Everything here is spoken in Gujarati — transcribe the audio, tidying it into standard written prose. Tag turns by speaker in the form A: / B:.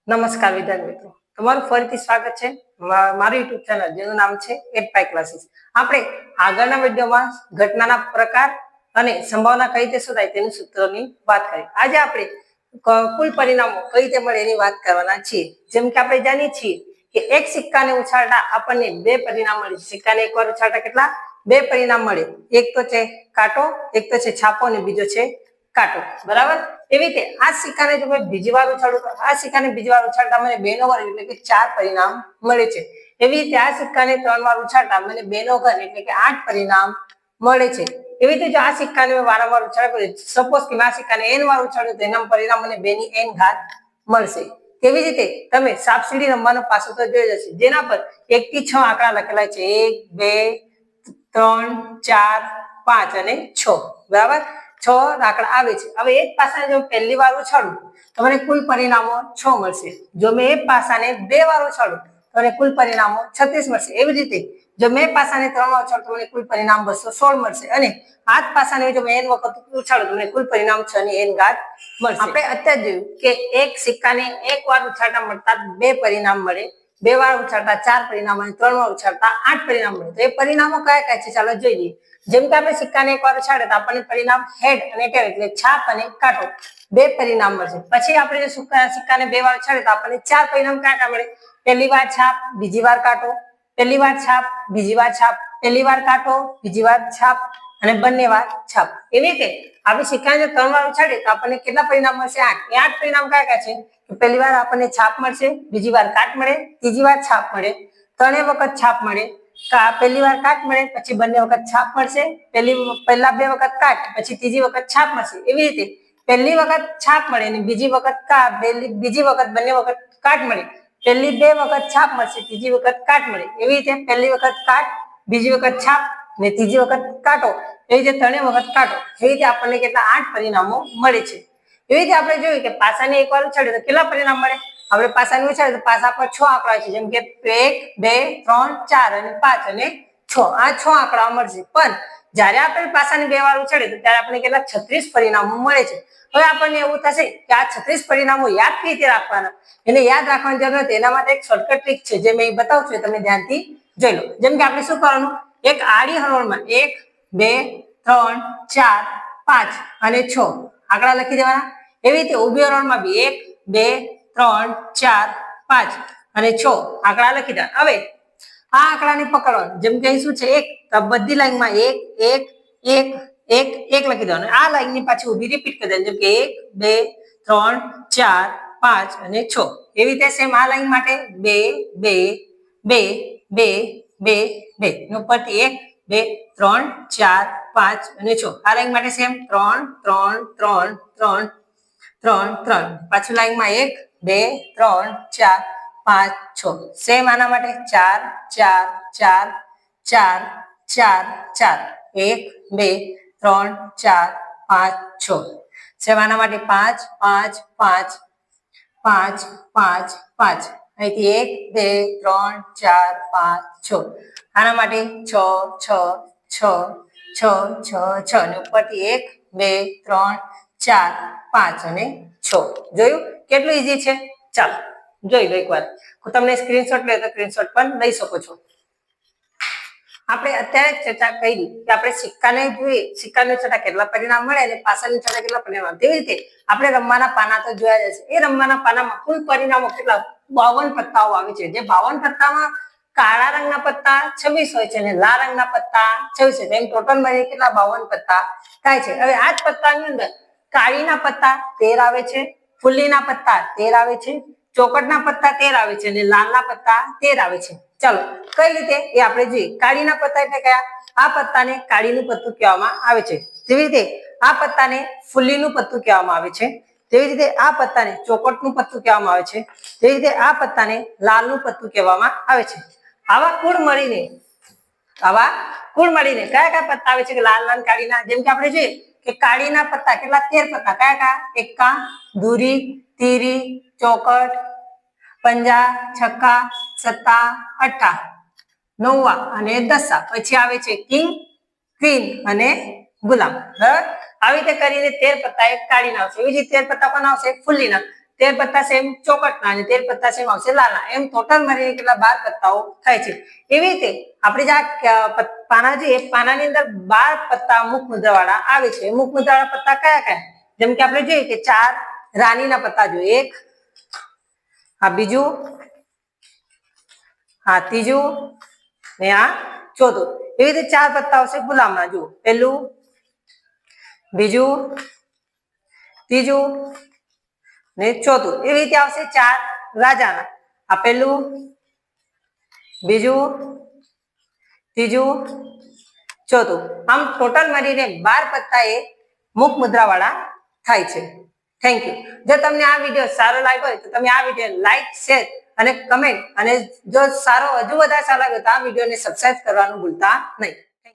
A: નમસ્કાર વિદ્યાર્થી મિત્રો, તમારું ફરીથી સ્વાગત છે મારું યુટ્યુબ ચેનલ જેનું નામ છે એડપાઈ ક્લાસીસ. આપણે આગળના વિડીયોમાં ઘટનાના પ્રકાર અને સંભાવના કઈ રીતે શોધાય તેનું સૂત્રોની વાત કરી. આજે આપણે કુલ પરિણામો કઈ રીતે મળે એની વાત કરવાના છીએ. જેમ કે આપણે જાણીએ છીએ કે એક સિક્કાને ઉછાળતા આપણને બે પરિણામ મળે. સિક્કાને એકવાર ઉછાળતા કેટલા? બે પરિણામ મળે. એક તો છે કાંટો, એક તો છે છાપો અને બીજો છે કાંટો. બરાબર? એવી રીતે આ સિક્કાને જો મેં બીજી વાર ઉછાળું તો આ સિક્કાને બીજી વાર ઉછાળતા મને 2 નો વર્ગ એટલે કે 4 પરિણામ મળે છે. એવી રીતે આ સિક્કાને 3 વાર ઉછાળતા મને 2 નો ઘન એટલે કે 8 પરિણામ મળે છે. એવી રીતે જો આ સિક્કાને મેં વારંવાર ઉછાળ્યો, સપોઝ કે આ સિક્કાને n વાર ઉછાળ્યો તો એના પરિણામ મને 2 ની n ઘાત મળશે. તેવી રીતે તમે સાપસીડી રમવાનો પાસો તો જોઈ જશે, જેના પર 1 થી 6 આંકડા લખેલા છે. 1 2 3 4 5 અને 6. બરાબર? 6 આંકડા આવે છે. હવે એક પાસાને જો પહેલી વાર ઉછાળું તો મને કુલ પરિણામો 6 મળશે. જો મેં એક પાસાને 2 વાર ઉછાળું તો મને કુલ પરિણામો 36 મળશે. એવી રીતે જો મેં પાસાને 3 વાર ઉછાળું તો મને કુલ પરિણામ 216 મળશે. અને આ જ પાસાને જો મેં n વખત ઉછાળું તો મને કુલ પરિણામ 6 ની n ઘાત મળશે. આપણે અત્યારે જોયું કે એક સિક્કાને એક વાર ઉછાળતા મળતા 2 પરિણામ મળે, 2 વાર ઉછાળતા 4 પરિણામ અને 3 વાર ઉછાળતા 8 પરિણામ મળે. તો એ પરિણામો કયા કયા છે ચાલો જોઈ લઈએ. જેમ કે આપણે સિક્કાને એકવાર ઉછાળે તો આપણને પરિણામ હેડ અને ટેલ એટલે છાપ અને કાંટો 2 પરિણામ મળશે. પછી આપણે જો સિક્કાને 2 વાર ઉછાળે તો આપણને 4 પરિણામ કયા કયા મળે? પહેલી વાર છાપ, બીજી વાર કાંટો, પહેલી વાર છાપ, બીજી વાર છાપ, પહેલી વાર કાંટો, બીજી વાર છાપ અને બંને વાર છાપ. એવી રીતે આપણે સિક્કાને 3 વાર ઉછાળીએ તો આપણને કેટલા પરિણામ મળશે? 8. એ 8 પરિણામ કયા કયા છે? પહેલી વાર આપણને છાપ મળશે, બીજી વાર કાટ મળે, ત્રીજી વાર છાપ મળે, 3 વખત છાપ મળે, પહેલી વાર કાટ મળે, પછી બંને વખત છાપ મળશે, પહેલા 2 વખત કાટ, પછી ત્રીજી વખત છાપ મળશે. એવી રીતે પહેલી વખત છાપ મળે અને બીજી વખત બીજી વખત બંને વખત કાટ મળે, પહેલી 2 વખત છાપ મળશે, ત્રીજી વખત કાટ મળે. એવી રીતે પહેલી વખત કાટ, બીજી વખત છાપ અને ત્રીજી વખત કાંટો, એવી રીતે 3 વખત કાંટો. એવી રીતે આપણને કેટલા 8 પરિણામો મળે છે. એવી રીતે આપણે જોયું કે પાસાને એકવાર ઉછાળીએ તો કેટલા પરિણામ મળે? આપણે પાસાને ઉછાળીએ તો પાસા પર 6 આંકડા છે, જેમ કે 1 2 3 4 અને 5 અને 6. આ 6 આંકડા મળશે. પણ જ્યારે આપણે પાસાને 2 વાર ઉછાળીએ તો ત્યારે આપણને કેટલા 36 પરિણામો મળે છે. હવે આપણને એવું થશે કે આ 36 પરિણામો યાદ કઈ રીતે રાખવાના? એને યાદ રાખવાની જરૂર નથી. એના માટે એક શોર્ટકટ ટ્રીક છે જે મેં બતાવું છું, તમે ધ્યાનથી જોઈ લો. જેમ કે આપણે શું કરવાનું? એક આડી હરોળમાં 1 2 3 4 5 અને 6 આંકડા લખી દેવાના. એવી રીતે ઊભી હરોળમાં બી 1 2 3 4 5 અને 6 આંકડા લખી દેવાના. હવે આ આંકડાને પકડવાનું. જેમ કે શું છે? 1 તો બધી લાઈનમાં 1 1 1 1 1 લખી દેવાનું. આ લાઈનની પાછી ઊભી રિપીટ કરી દેવાની. જેમ કે 1 2 3 4 5 અને 6. એવી રીતે સેમ આ લાઈન માટે 2 2 2 2 2 2 નો પરથી 1 2 3 4 5 અને 6. આ લાઈન માટે સેમ 3 3 3 3 3 3. પાછું લાઈનમાં 1 2 3 4 5 6. સેમ આના માટે 4 4 4 4 4 4 1 2 3 4 5 6. સેમ આના માટે 5 5 5 5 5 5. અહીંથી 1 2 3 4 5 6. આના માટે 6 6 6 6 6 6 ને ઉપરથી 1 2 3 4 5 અને 6. જોયું કેટલું ઈઝી છે? ચાલો જોઈ લો એકવાર. હું તમને સ્ક્રીનશોટ લે તો સ્ક્રીનશોટ પણ લઈ શકો છો. આપણે અત્યારે ચર્ચા કરી કે આપણે સિક્કાને જોઈએ, સિક્કાને છતાં કેટલા પરિણામ મળે અને પાસાની છતાં કેટલા પરિણામ. તેવી રીતે આપણે રમવાના પાના તો જોયા જશે. એ રમવાના પાનામાં કુલ પરિણામો કેટલા? 52 પત્તાઓ આવે છે. જે 52 પત્તામાં કાળા રંગના પત્તા 26 હોય છે અને લાલ રંગના પત્તા 26 છે. એમ ટોટલ મળીને કેટલા 52 પત્તા થાય છે. હવે આ જ પત્તાની અંદર કાળીના પત્તા 13 આવે છે, ફુલ્લીના પત્તા 13 આવે છે, ચોકટના પત્તા 13 આવે છે અને લાલના પત્તા 13 આવે છે. ચાલો કઈ રીતે એ આપણે જોઈએ. કાળીના પત્તા એટલે કયા? આ પત્તાને કાળીનું પત્તું કહેવામાં આવે છે. તેવી રીતે આ પત્તાને ફુલ્લીનું પત્તું કહેવામાં આવે છે. તેવી રીતે આ પત્તાને ચોકટનું પત્તું કહેવામાં આવે છે. તેવી રીતે આ પત્તાને લાલનું પત્તું કહેવામાં આવે છે. આવા કુલ મળીને કયા કયા પત્તા આવે છે કે લાલ લાલ કાળીના? જેમ કે આપણે જોઈએ કે કાળીના પત્તા કેટલા? 13 પત્તા. કયા કયા? એકા, ધૂરી, તીરી, ચોકટ, પંજા, છક્કા, સત્તા, અઠ્ઠા, નવ્વા અને દસા. પછી આવે છે કિંગ, ક્વીન અને ગુલામ. બરાબર? આવી રીતે કરીને 13 પત્તા એક કાળીના આવશે. એવી રીતે 13 પત્તા પણ આવશે ફુલ્લીના. 13 પત્તા સેમ ચોકટના અને 13 પત્તા સેમ આવશે લાલના. એમ ટોટલ મળીને કેટલા 12 પત્તાઓ થાય છે. એવી રીતે આપણે જે પાના છે એ પાનાની અંદર 12 પત્તા મુખ મુદ્રાવાળા આવે છે. મુખ મુદ્રાવાળા પત્તા કયા કયા? જેમ કે આપણે જોઈએ કે 4 રાણીના પત્તા જોઈએ, એક આ બીજું, આ ત્રીજું ને આ ચોથું. એવી રીતે 4 પત્તા આવશે ગુલામના. જુઓ, પહેલું, બીજું, ત્રીજું ને ચોથું. એવી રીતે આવશે 4 રાજાના. આ પહેલું, બીજું, ત્રીજું, ચોથું. આમ ટોટલ મળીને 12 પત્તા એ મુખ મુદ્રા વાળા થાય છે. Thank you. જો તમને આ વિડીયો સારો લાગ્યો હોય તો તમે આ વિડીયો લાઈક, શેર અને કમેન્ટ, અને જો સારો હજુ વધારે સારો લાગ્યો તો આ વિડીયોને સબસ્ક્રાઇબ કરવાનું ભૂલતા નહીં.